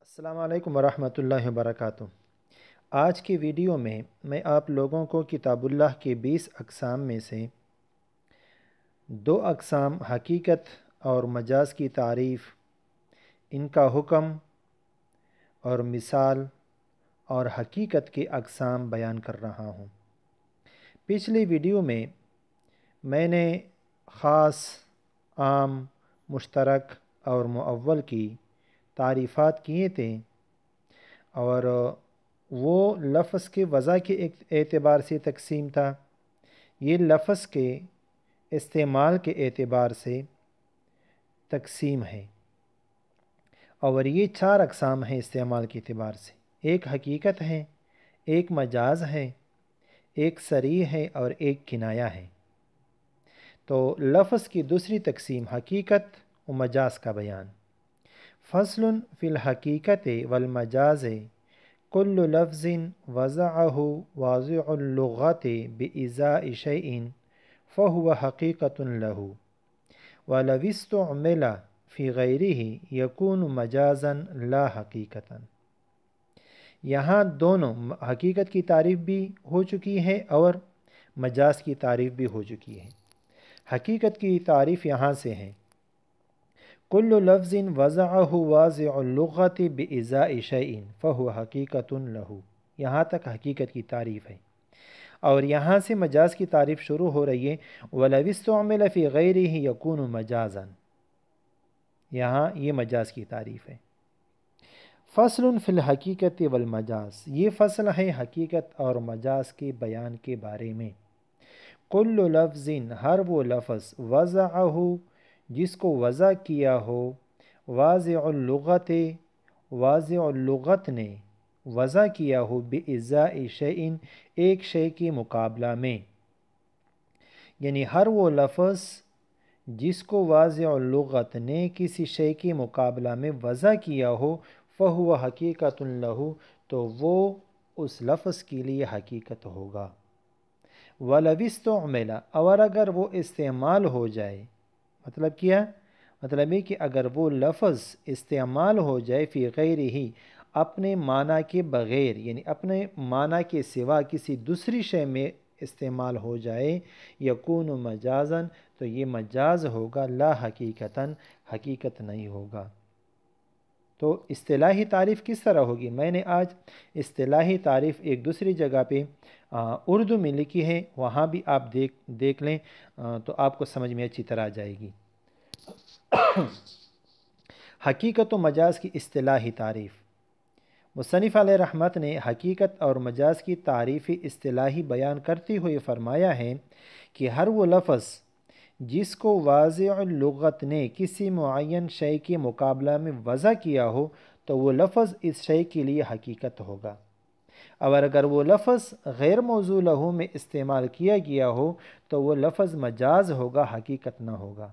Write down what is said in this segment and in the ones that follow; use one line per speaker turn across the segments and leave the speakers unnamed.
السلام علیکم ورحمۃ اللہ وبرکاتہ۔ آج کی ویڈیو میں آپ لوگوں کو کتاب اللہ کے 20 اقسام میں سے 2 اقسام حقیقت اور مجاز کی تعریف، ان کا حکم اور مثال اور حقیقت کے اقسام بیان کر رہا ہوں۔ پچھلی ویڈیو میں نے خاص، عام، مشترک اور مؤول کی تعریفات کیے تھے، اور وہ لفظ کے وضع کے اعتبار سے تقسیم تھا، یہ لفظ کے استعمال کے اعتبار سے تقسیم ہے، اور یہ 4 اقسام ہیں استعمال کے اعتبار سے۔ ایک حقیقت ہے، ایک مجاز ہے، ایک صریح ہے اور ایک کنایہ ہے۔ تو لفظ کی دوسری تقسیم حقیقت و مجاز کا بیان۔ فصل فی الحقیقت والمجاز کل لفظ وضعہ واضع اللغت بإزاء شیء فہو حقیقت لہ ولو استعمل فی غیرہ یکون مجازا لا حقیقتا۔ یہاں دونوں حقیقت کی تعریف بھی ہو چکی ہے اور مجاز کی تعریف بھی ہو چکی ہے۔ حقیقت کی تعریف یہاں سے ہے، کل لفظ وضعہ واضع اللغت بإزاء شیء فہو حقیقت لہ، یہاں تک حقیقت کی تعریف ہے، اور یہاں سے مجاز کی تعریف شروع ہو رہی ہے، وَلَوِ اسْتُعْمِلَ فِي غَيْرِهِ يَكُونُ مَجَازًا، یہاں یہ مجاز کی تعریف ہے۔ فصل فی الحقیقت والمجاز، یہ فصل ہے حقیقت اور مجاز کے بیان کے بارے میں۔ کل لفظ، ہر وہ لفظ، وضعہ، جس کو وضع کیا ہو، واضع اللغت، واضع اللغت نے وضع کیا ہو، بإزاء شیء، ایک شے کے مقابلہ میں، یعنی ہر وہ لفظ جس کو واضع اللغت نے کسی شے کے مقابلہ میں وضع کیا ہو، فہو حقیقت لہ، تو وہ اس لفظ کے لیے حقیقت ہوگا۔ وَلَوِ اسْتُعْمِلَ، اور اگر وہ استعمال ہو جائے، مطلب کیا؟ مطلب ہے کہ اگر وہ لفظ استعمال ہو جائے فی غیرہ، اپنے معنی کے بغیر، یعنی اپنے معنی کے سوا کسی دوسری شے میں استعمال ہو جائے، یکون مجازن، تو یہ مجاز ہوگا، لا حقیقتاً، حقیقت نہیں ہوگا۔ تو اصطلاحی تعریف کس طرح ہوگی؟ میں نے آج اصطلاحی تعریف ایک دوسری جگہ پہ اردو میں لکھی ہے، وہاں بھی آپ دیکھ لیں تو آپ کو سمجھ میں اچھی طرح آ جائے گی۔ حقیقت و مجاز کی اصطلاحی تعریف۔ مصنف علیہ رحمت نے حقیقت اور مجاز کی تعریف اصطلاحی بیان کرتے ہوئے فرمایا ہے کہ ہر وہ لفظ جس کو واضع اللغت نے کسی معین شے کے مقابلہ میں وضع کیا ہو، تو وہ لفظ اس شے کے لیے حقیقت ہوگا، اور اگر وہ لفظ غیر موضوع لہ میں استعمال کیا گیا ہو تو وہ لفظ مجاز ہوگا، حقیقت نہ ہوگا۔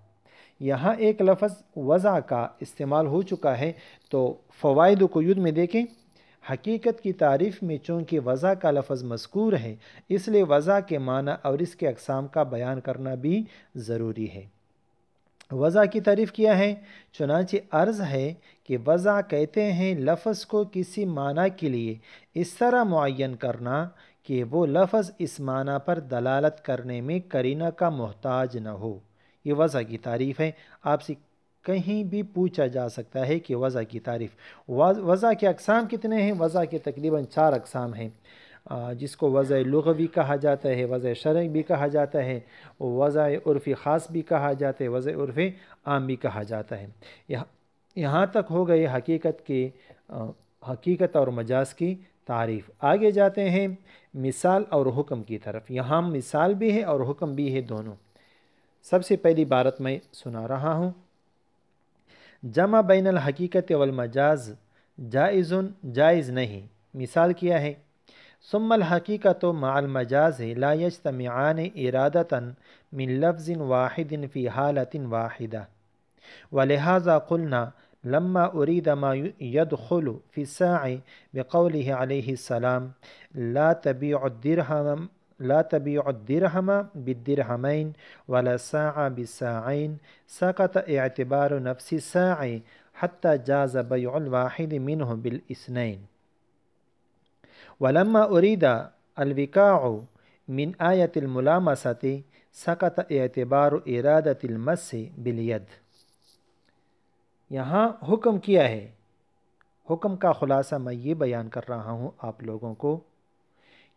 یہاں ایک لفظ وضع کا استعمال ہو چکا ہے، تو فوائد و قیود میں دیکھیں، حقیقت کی تعریف میں چونکہ وضع کا لفظ مذکور ہے، اس لیے وضع کے معنی اور اس کے اقسام کا بیان کرنا بھی ضروری ہے۔ وضع کی تعریف کیا ہے؟ چنانچہ عرض ہے کہ وضع کہتے ہیں لفظ کو کسی معنی کے لیے اس طرح معین کرنا کہ وہ لفظ اس معنی پر دلالت کرنے میں قرینہ کا محتاج نہ ہو، یہ وضع کی تعریف ہے۔ آپ سے کہیں بھی پوچھا جا سکتا ہے کہ وضع کی تعریف، وضع کے اقسام کتنے ہیں؟ وضع کے تقریباً 4 اقسام ہیں، جس کو وضع لغوی کہا جاتا ہے، وضع شرعی بھی کہا جاتا ہے، وضع عرفی خاص بھی کہا جاتا ہے، وضع عرفی عام بھی کہا جاتا ہے۔ یہاں تک ہو گئی حقیقت اور مجاز کی تعریف۔ آگے جاتے ہیں مثال اور حکم کی طرف۔ یہاں مثال بھی ہے اور حکم بھی ہے، دونوں۔ سب سے پہلی عبارت میں سنا رہا ہوں، جمع بین الحقیقت والمجاز جائز نہیں۔ مثال کیا ہے؟ ثم الحقیقت مع المجاز لا یجتمعان ارادۃ من لفظ واحد فی حالۃ واحدہ، ولہذا قلنا لما ارید ما يدخل في الساع بقوله علیہ السلام لا تبيع الدرهم بالدرهمين ولا الساع بالساعين، سقط اعتبار نفس الساع حتى جاز بيع الواحد منه بالاثنين ولما أريد الوقاع من آية الملامسة سقط اعتبار إرادة المس باليد۔ یہاں حکم کیا ہے، حکم کا خلاصہ میں یہ بیان کر رہا ہوں آپ لوگوں کو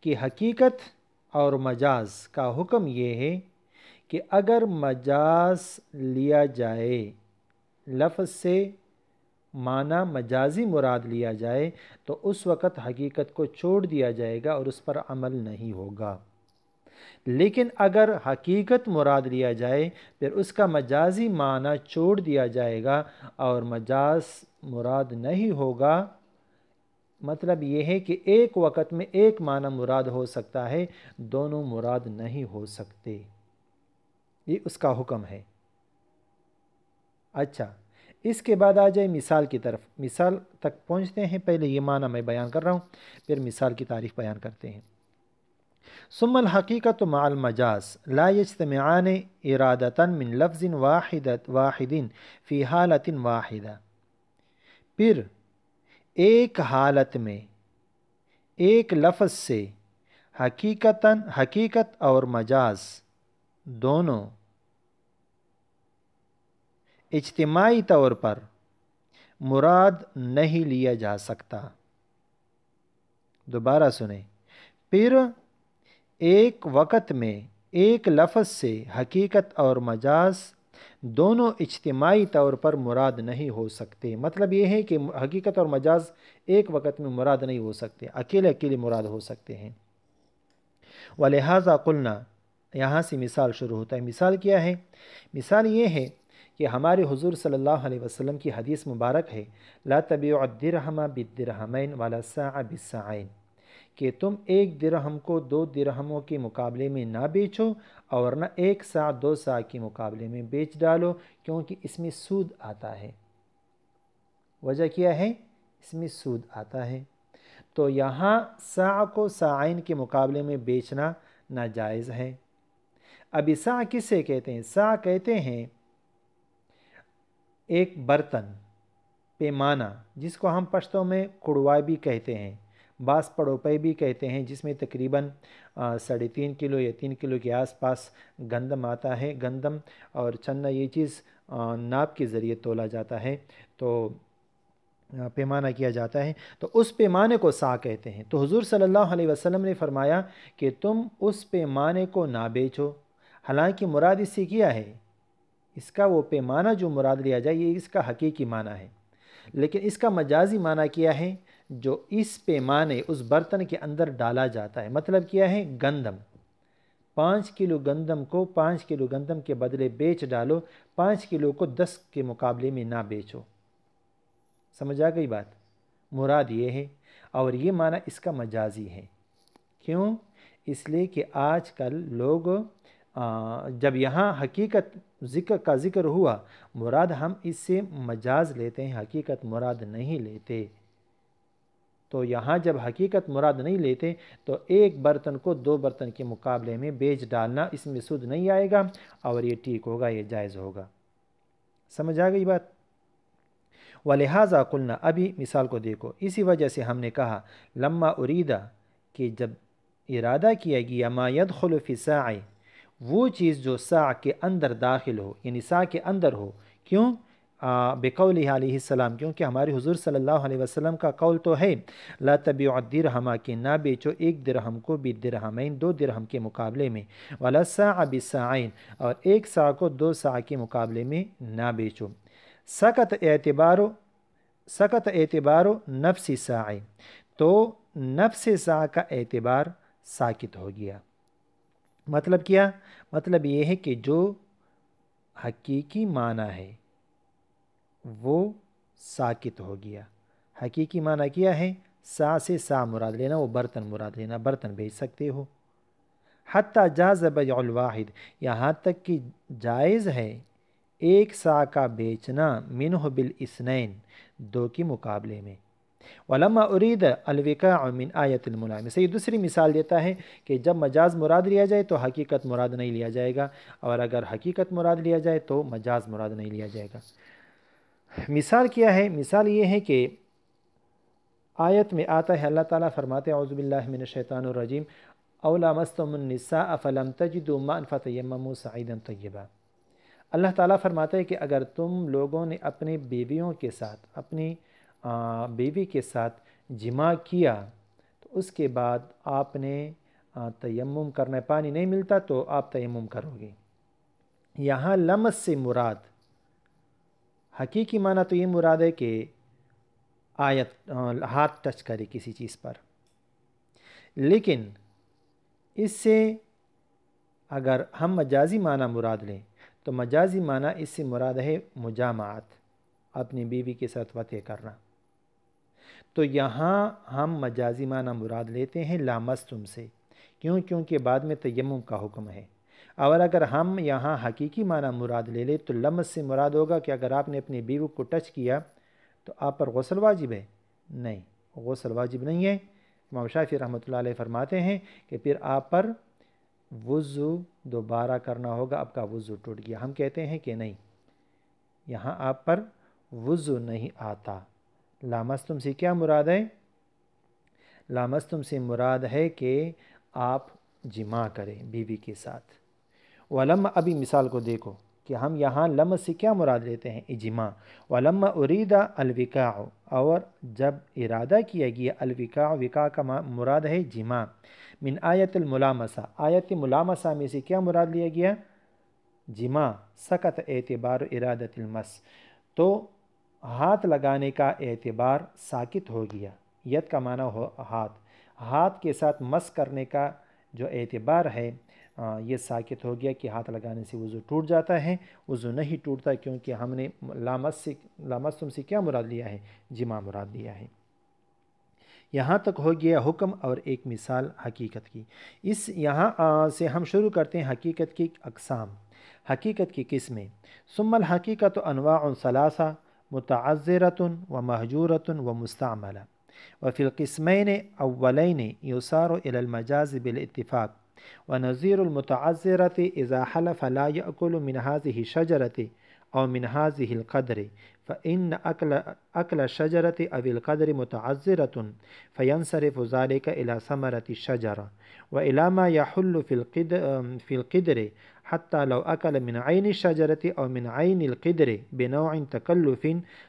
کہ حقیقت اور مجاز کا حکم یہ ہے کہ اگر مجاز لیا جائے، لفظ سے معنی مجازی مراد لیا جائے تو اس وقت حقیقت کو چھوڑ دیا جائے گا اور اس پر عمل نہیں ہوگا۔ لیکن اگر حقیقت مراد لیا جائے پھر اس کا مجازی معنی چھوڑ دیا جائے گا اور مجاز مراد نہیں ہوگا۔ مطلب یہ ہے کہ ایک وقت میں ایک معنی مراد ہو سکتا ہے، دونوں مراد نہیں ہو سکتے، یہ اس کا حکم ہے۔ اچھا، اس کے بعد آ جائے مثال کی طرف، مثال تک پہنچتے ہیں۔ پہلے یہ معنی میں بیان کر رہا ہوں، پھر مثال کی تعریف بیان کرتے ہیں۔ ثم الحقیقت مع المجاز لا يجتمعان ارادتا من لفظ واحد فی حالت واحدہ۔ پھر ایک حالت میں ایک لفظ سے حقیقت اور مجاز دونوں اجتماعی طور پر مراد نہیں لیا جا سکتا۔ دوبارہ سنیں، پھر ایک وقت میں ایک لفظ سے حقیقت اور مجاز دونوں اجتماعی طور پر مراد نہیں ہو سکتے۔ مطلب یہ ہے کہ حقیقت اور مجاز ایک وقت میں مراد نہیں ہو سکتے، اکیلے اکیلے مراد ہو سکتے ہیں۔ وَلِهَذَا قُلْنَا، یہاں سے مثال شروع ہوتا ہے۔ مثال کیا ہے؟ مثال یہ ہے کہ ہمارے حضور صلی اللہ علیہ وسلم کی حدیث مبارک ہے، لا تبیع الدرہم بالدرہمین ولا الساع بالساعین، کہ تم ایک درہم کو دو درہموں کے مقابلے میں نہ بیچو اور نہ ایک ساع دو ساع کے مقابلے میں بیچ ڈالو، کیونکہ اس میں سود آتا ہے۔ وجہ کیا ہے؟ اس میں سود آتا ہے۔ تو یہاں ساع کو ساعین کے مقابلے میں بیچنا ناجائز ہے۔ ابھی ساع کس سے کہتے ہیں؟ ساع کہتے ہیں ایک برتن، پیمانہ، جس کو ہم پشتوں میں کڑوائی بھی کہتے ہیں، بعض پڑوپے بھی کہتے ہیں، جس میں تقریباً 3.5 کلو یا 3 کلو کے آس پاس گندم آتا ہے۔ گندم اور چنا یہ چیز ناپ کے ذریعے تولا جاتا ہے، تو پیمانہ کیا جاتا ہے، تو اس پیمانے کو ساع کہتے ہیں۔ تو حضور صلی اللہ علیہ وسلم نے فرمایا کہ تم اس پیمانے کو نہ بیچو۔ حالانکہ مراد اس سے کیا ہے؟ اس کا وہ پیمانہ جو مراد لیا جائے یہ اس کا حقیقی معنی ہے، لیکن اس کا مجازی معنی کیا ہے؟ جو اس پیمانے اس برتن کے اندر ڈالا جاتا ہے۔ مطلب کیا ہے؟ گندم، 5 کلو گندم کو 5 کلو گندم کے بدلے بیچ ڈالو، 5 کلو کو 10 کے مقابلے میں نہ بیچو۔ سمجھ آ گئی بات؟ مراد یہ ہے، اور یہ معنی اس کا مجازی ہے۔ کیوں؟ اس لیے کہ آج کل لوگ جب یہاں حقیقت کا ذکر ہوا، مراد ہم اس سے مجاز لیتے ہیں، حقیقت مراد نہیں لیتے۔ تو یہاں جب حقیقت مراد نہیں لیتے تو ایک برتن کو دو برتن کے مقابلے میں بیچ ڈالنا، اس میں سود نہیں آئے گا اور یہ ٹھیک ہوگا، یہ جائز ہوگا۔ سمجھ آ گئی بات؟ وَلِهَذَا قُلْنَا، ابھی مثال کو دیکھو، اسی وجہ سے ہم نے کہا لما اریدہ، کہ جب ارادہ کیا گیا ما يدخل فی ساع، وہ چیز جو ساع کے اندر داخل ہو، یعنی ساع کے اندر ہو۔ کیوں؟ بقولہ علیہ السلام، کیونکہ ہمارے حضور صلی اللہ علیہ وسلم کا قول تو ہے لا تبیع الدرہم، کہ نہ بیچو ایک درہم کو بالدرہمین، 2 درہم کے مقابلے میں، ولا الساع بالساعین، اور ایک ساع کو 2 ساع کے مقابلے میں نہ بیچو۔ سقط اعتبار نفس ساع، تو نفس ساع کا اعتبار ساکت ہو گیا۔ مطلب کیا؟ مطلب یہ ہے کہ جو حقیقی معنی ہے وہ ساکت ہو گیا۔ حقیقی معنی کیا ہے؟ ساع سے ساع مراد لینا، وہ برتن مراد لینا، برتن بیچ سکتے ہو۔ حتی جاز بیع الواحد، یہاں تک کہ جائز ہے ایک ساع کا بیچنا، منہ بالاثنین، 2 کے مقابلے میں۔ ولما ارید الوقاع من آیت الملامسہ، یہ دوسری مثال دیتا ہے کہ جب مجاز مراد لیا جائے تو حقیقت مراد نہیں لیا جائے گا، اور اگر حقیقت مراد لیا جائے تو مجاز مراد نہیں لیا جائے گا۔ مثال کیا ہے؟ مثال یہ ہے کہ آیت میں آتا ہے، اللہ تعالیٰ فرماتے ہیں اعوذ باللہ من الشیطان الرجیم او لامستم النساء فلم تجدوا ماء فتیمموا صعیدا طیبا۔ اللہ تعالیٰ فرماتا ہے کہ اگر تم لوگوں نے اپنے بیویوں کے ساتھ، اپنی بیوی کے ساتھ جماع کیا تو اس کے بعد آپ نے تیمم کرنا، پانی نہیں ملتا تو آپ تیمم کرو گے۔ یہاں لمس سے مراد حقیقی معنی تو یہ مراد ہے کہ آیت ہاتھ ٹچ کرے کسی چیز پر، لیکن اس سے اگر ہم مجازی معنی مراد لیں تو مجازی معنی اس سے مراد ہے مجامعت، اپنی بیوی کے ساتھ وطئ کرنا۔ تو یہاں ہم مجازی معنی مراد لیتے ہیں لامستم سے، کیونکہ بعد میں تیمم کا حکم ہے۔ اور اگر ہم یہاں حقیقی معنی مراد لے لیں تو لمس سے مراد ہوگا کہ اگر آپ نے اپنی بیوی کو ٹچ کیا تو آپ پر غسل واجب ہے؟ نہیں، غسل واجب نہیں ہے۔ امام شافعی رحمۃ اللہ علیہ فرماتے ہیں کہ پھر آپ پر وضو دوبارہ کرنا ہوگا، آپ کا وضو ٹوٹ گیا۔ ہم کہتے ہیں کہ نہیں، یہاں آپ پر وضو نہیں آتا۔ لامستم سے کیا مراد ہے؟ لامستم سے مراد ہے کہ آپ جماع کریں بیوی کے ساتھ۔ ولما، ابھی مثال کو دیکھو کہ ہم یہاں لمس سے کیا مراد لیتے ہیں؟ اجماع۔ ولما ارید الوقاع، اور جب ارادہ کیا گیا الوقاع، وقاع کا مراد ہے جماع۔ من آیت الملامسہ، آیت ملامسہ میں سے کیا مراد لیا گیا؟ جماع۔ سقط اعتبار ارادت المس، تو ہاتھ لگانے کا اعتبار ساکت ہو گیا۔ ید کا معنی ہو ہاتھ، ہاتھ کے ساتھ مس کرنے کا جو اعتبار ہے یہ ساکت ہو گیا کہ ہاتھ لگانے سے وضو ٹوٹ جاتا ہے۔ وضو نہیں ٹوٹتا کیونکہ ہم نے لامستم سے کیا مراد لیا ہے؟ جماع مراد لیا ہے۔ یہاں تک ہو گیا حکم اور ایک مثال حقیقت کی۔ اس یہاں سے ہم شروع کرتے ہیں حقیقت کی اقسام، حقیقت کی قسمیں۔ ثم الحقیقت انواع ثلاثہ، متعذرۃ و مہجورۃ و مستعملہ، وفی القسمین اولین یصار الی المجاز بالاتفاق، ونظیر المتعذرۃ اذا حلف لا یأکل من هذه الشجرۃ او من هذه القدر فإن أكل الشجرة أو القدر متعذرة فينصرف ذلك إلى ثمرة الشجرة وإلى ما يحل في القدر حتى لو أكل من عين الشجرة أو من عين القدر بنوع تكلف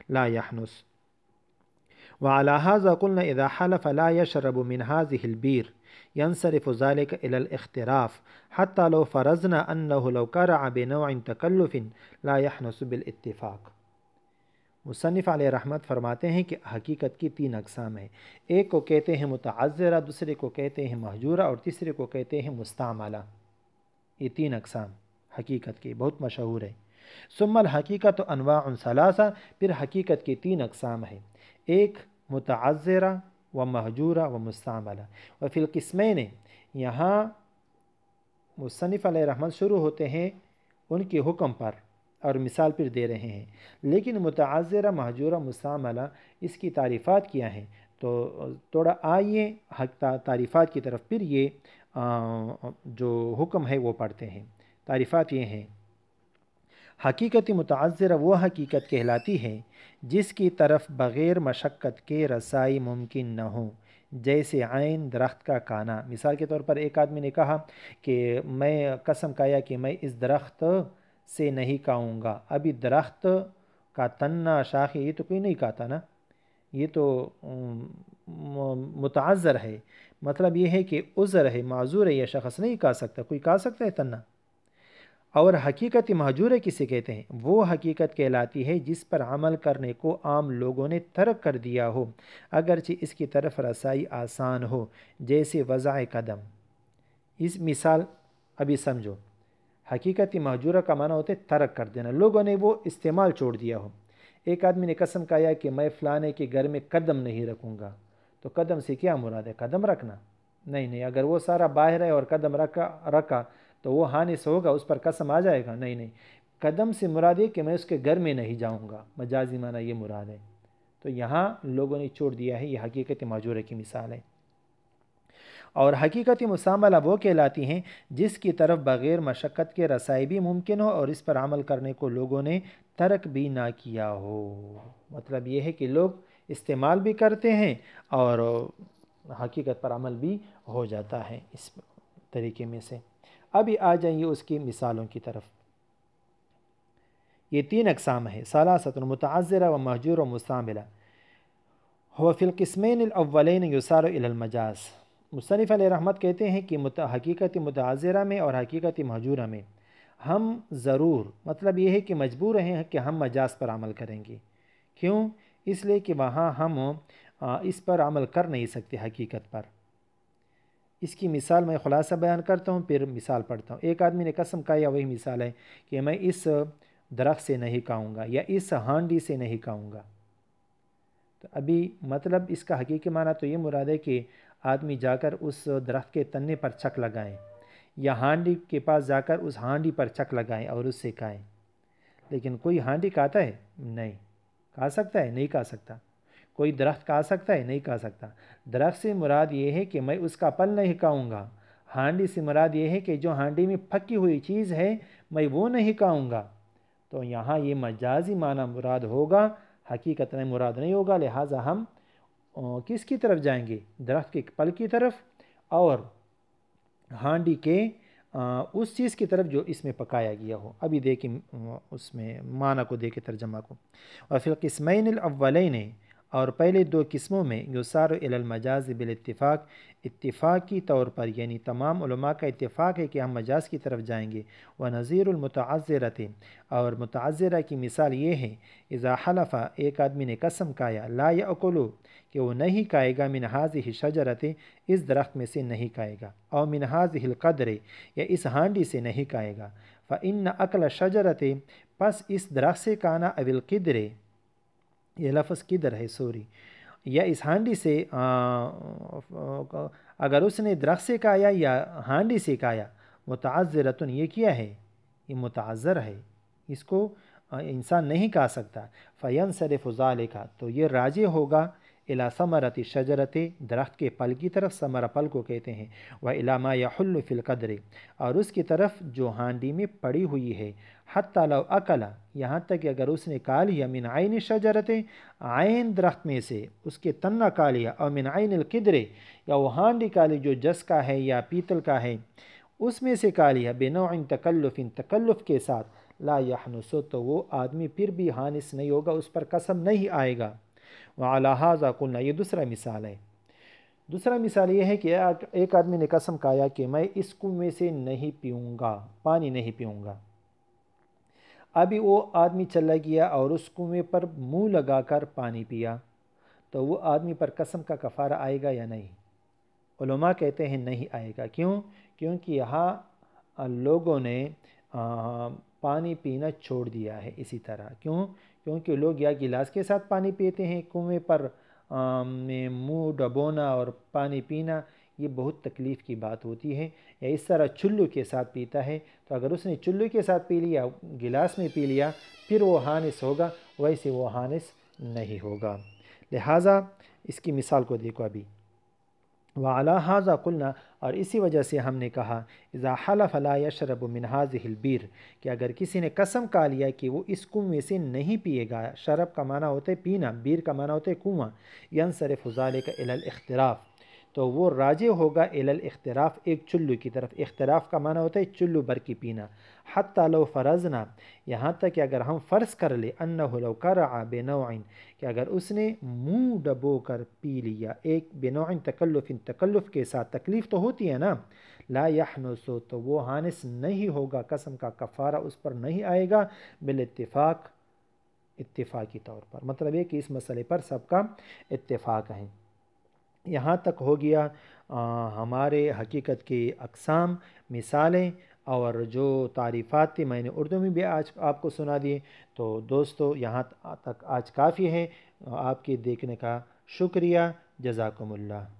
لا يحنث. وعلى هذا قلنا إذا حلف لا يشرب من هذه البير ينصرف ذلك إلى الاختراف حتى لو فرضنا أنه لو قرع بنوع تكلف لا يحنث بالاتفاق. مصنف علیہ رحمت فرماتے ہیں کہ حقیقت کی تین اقسام ہیں۔ ایک کو کہتے ہیں متعذرہ، دوسرے کو کہتے ہیں مہجورہ، اور تیسرے کو کہتے ہیں مستعملہ۔ یہ تین اقسام حقیقت کی بہت مشہور ہے۔ ثم الحقیقت انواع ثلاثہ، پھر حقیقت کی تین اقسام ہیں، ایک متعذرہ و مہجورہ و مستعملہ۔ وفی القسمین، یہاں مصنف علیہ رحمت شروع ہوتے ہیں ان کے حکم پر اور مثال پھر دے رہے ہیں، لیکن متعذرہ، مہجورہ، مستعملہ اس کی تعریفات کیا ہیں؟ تو تھوڑا آئیے تعریفات کی طرف، پھر یہ جو حکم ہے وہ پڑھتے ہیں۔ تعریفات یہ ہیں: حقیقت متعذرہ وہ حقیقت کہلاتی ہے جس کی طرف بغیر مشقت کے رسائی ممکن نہ ہو، جیسے عین، درخت کا کانا۔ مثال کے طور پر ایک آدمی نے کہا کہ میں قسم کھایا کہ میں اس درخت سے نہیں کھاؤں گا۔ ابھی درخت کا تنہ، شاخیں، یہ تو کوئی نہیں کھاتا نا، یہ تو متعذر ہے۔ مطلب یہ ہے کہ عذر ہے، معذور ہے، یہ شخص نہیں کھا سکتا۔ کوئی کھا سکتا ہے تنہ؟ اور حقیقت مہجور کسے کہتے ہیں؟ وہ حقیقت کہلاتی ہے جس پر عمل کرنے کو عام لوگوں نے ترک کر دیا ہو، اگرچہ اس کی طرف رسائی آسان ہو، جیسے وضع قدم۔ اس مثال ابھی سمجھو۔ حقیقت مہجورہ کا معنی ہوتا ہے ترک کر دینا، لوگوں نے وہ استعمال چھوڑ دیا ہو۔ ایک آدمی نے قسم کھایا کہ میں فلانے کے گھر میں قدم نہیں رکھوں گا، تو قدم سے کیا مراد ہے؟ قدم رکھنا؟ نہیں، اگر وہ سارا باہر ہے اور قدم رکھا تو وہ حانث ہوگا، اس پر قسم آ جائے گا؟ نہیں، قدم سے مراد ہے کہ میں اس کے گھر میں نہیں جاؤں گا، مجازی معنی یہ مراد ہے۔ تو یہاں لوگوں نے چھوڑ دیا ہے، یہ حقیقت مہجورہ کی مثال ہے۔ اور حقیقتی مساملہ وہ کہلاتی ہیں جس کی طرف بغیر مشقت کے رسائی بھی ممکن ہو اور اس پر عمل کرنے کو لوگوں نے ترک بھی نہ کیا ہو۔ مطلب یہ ہے کہ لوگ استعمال بھی کرتے ہیں اور حقیقت پر عمل بھی ہو جاتا ہے اس طریقے میں سے۔ ابھی آ جائیے اس کی مثالوں کی طرف۔ یہ 3 اقسام ہے، ثلاثۃ متعذرہ و مہجور و مستعملہ۔ هو فی القسمین الاولین یسار الی المجاز۔ مصنف علیہ رحمت کہتے ہیں کہ حقیقت متعذرہ میں اور حقیقت مہجورہ میں ہم ضرور، مطلب یہ ہے کہ مجبور ہیں کہ ہم مجاز پر عمل کریں گے۔ کیوں؟ اس لیے کہ وہاں ہم اس پر عمل کر نہیں سکتے حقیقت پر۔ اس کی مثال میں خلاصہ بیان کرتا ہوں، پھر مثال پڑھتا ہوں۔ ایک آدمی نے قسم کھائی، وہی مثال ہے کہ میں اس درخت سے نہیں کھاؤں گا یا اس ہانڈی سے نہیں کھاؤں گا۔ تو ابھی مطلب اس کا حقیقی معنی تو یہ مراد ہے کہ آدمی جا کر اس درخت کے تنے پر چک لگائیں یا ہانڈی کے پاس جا کر اس ہانڈی پر چک لگائیں اور اس سے کھائیں۔ لیکن کوئی ہانڈی کھاتا ہے؟ نہیں۔ کھا سکتا ہے؟ نہیں کھا سکتا۔ کوئی درخت کھا سکتا ہے؟ نہیں کھا سکتا۔ درخت سے مراد یہ ہے کہ میں اس کا پھل نہیں کھاؤں گا۔ ہانڈی سے مراد یہ ہے کہ جو ہانڈی میں پکی ہوئی چیز ہے میں وہ نہیں کھاؤں گا۔ تو یہاں یہ مجازی معنی مراد ہوگا، حقیقت میں مراد نہیں ہوگا، لہٰذا ہم کس کی طرف جائیں گے؟ درخت کے پھل کی طرف اور ہانڈی کے اس چیز کی طرف جو اس میں پکایا گیا ہو۔ ابھی دیکھیں اس میں معنی کو دیکھیں، ترجمہ کو۔ وفی القسمین الاولین، اور پہلے 2 قسموں میں یسار الی المجاز بالاتفاق، اتفاقی طور پر، یعنی تمام علماء کا اتفاق ہے کہ ہم مجاز کی طرف جائیں گے۔ ونظیر المتعذرۃ، اور متعذرہ کی مثال یہ ہے، اذا حلف، ایک آدمی نے قسم کھایا، لا یأکل، کہ وہ نہیں کھائے گا، من ہذہ الشجرۃ، اس درخت میں سے نہیں کھائے گا، او من ہذہ القدر، یا اس ہانڈی سے نہیں کھائے گا، فإن أکل الشجرۃ، پس اس درخت سے کھانا، او القدر، یہ لفظ قدر ہے، سوری، یا اس ہانڈی سے، اگر اس نے درخت سے کھایا یا ہانڈی سے کھایا، متعذرۃ، یہ کیا ہے؟ یہ متعذر ہے، اس کو انسان نہیں کھا سکتا۔ فینصرف ذالک، تو یہ راجع ہوگا الی ثمرۃ الشجرۃ، درخت کے پھل کی طرف، ثمرہ پھل کو کہتے ہیں، والی ما یحل فی القدر، اور اس کی طرف جو ہانڈی میں پڑی ہوئی ہے، حتی لو اکل، یہاں تک کہ اگر اس نے کھا لیا، من عین الشجرۃ، عین درخت میں سے اس کے تنہ کھا لیا، اور من عین القدر، یا وہ ہانڈی کھا لی جو جس کا ہے یا پیتل کا ہے، اس میں سے کھا لیا، بنوع تکلف، تکلف کے ساتھ، لا یحنس، تو وہ آدمی پھر بھی حانس نہیں ہوگا، اس پر قسم نہیں آئے گا۔ وعلی ھذا قلنا، یہ دوسرا مثال ہے۔ دوسرا مثال یہ ہے کہ ایک آدمی نے قسم کھایا کہ میں اس کنویں سے نہیں پیوں گا، پانی نہیں پیوں گا۔ ابھی وہ آدمی چلا گیا اور اس کنویں پر منہ لگا کر پانی پیا، تو وہ آدمی پر قسم کا کفارہ آئے گا یا نہیں؟ علماء کہتے ہیں نہیں آئے گا۔ کیوں؟ کیونکہ یہاں لوگوں نے پانی پینا چھوڑ دیا ہے اسی طرح۔ کیوں؟ کیونکہ لوگ یا گلاس کے ساتھ پانی پیتے ہیں، کنویں پر میں منہ ڈبونا اور پانی پینا یہ بہت تکلیف کی بات ہوتی ہے، یا اس طرح چلو کے ساتھ پیتا ہے، تو اگر اس نے چلو کے ساتھ پی لیا، گلاس میں پی لیا، پھر وہ حانس ہوگا، ویسے وہ حانس نہیں ہوگا۔ لہٰذا اس کی مثال کو دیکھو ابھی۔ وعلی ھذا قلنا، اور اسی وجہ سے ہم نے کہا، اذا حلف لا یشرب من ھذہ البیر، کہ اگر کسی نے قسم کھا لیا کہ وہ اس کنویں سے نہیں پیے گا، شرب کا معنی ہوتا ہے پینا، بیر کا معنی ہوتا ہے کنواں، ینصرف ذالک الی الاختراف، تو وہ راجع ہوگا الی الاختراف، ایک چلو کی طرف۔ اختراف کا معنی ہوتا ہے چلو بھر کے پینا۔ حتی لو فرضنا، یہاں تک کہ اگر ہم فرض کر لیں، انہ لو کرع بنوع، کہ اگر اس نے منہ ڈبو کر پی لیا، ایک بنوع تکلف، تکلف کے ساتھ، تکلیف تو ہوتی ہے نا، لا یحنس، تو وہ حانس نہیں ہوگا، قسم کا کفارہ اس پر نہیں آئے گا، بالاتفاق، اتفاقی طور پر۔ مطلب یہ کہ اس مسئلے پر سب کا اتفاق ہے۔ یہاں تک ہو گیا ہمارے حقیقت کی اقسام، مثالیں، اور جو تعریفات تھی میں نے اردو میں بھی آج آپ کو سنا دیے۔ تو دوستو یہاں تک آج کافی ہے۔ آپ کے دیکھنے کا شکریہ، جزاکم اللہ۔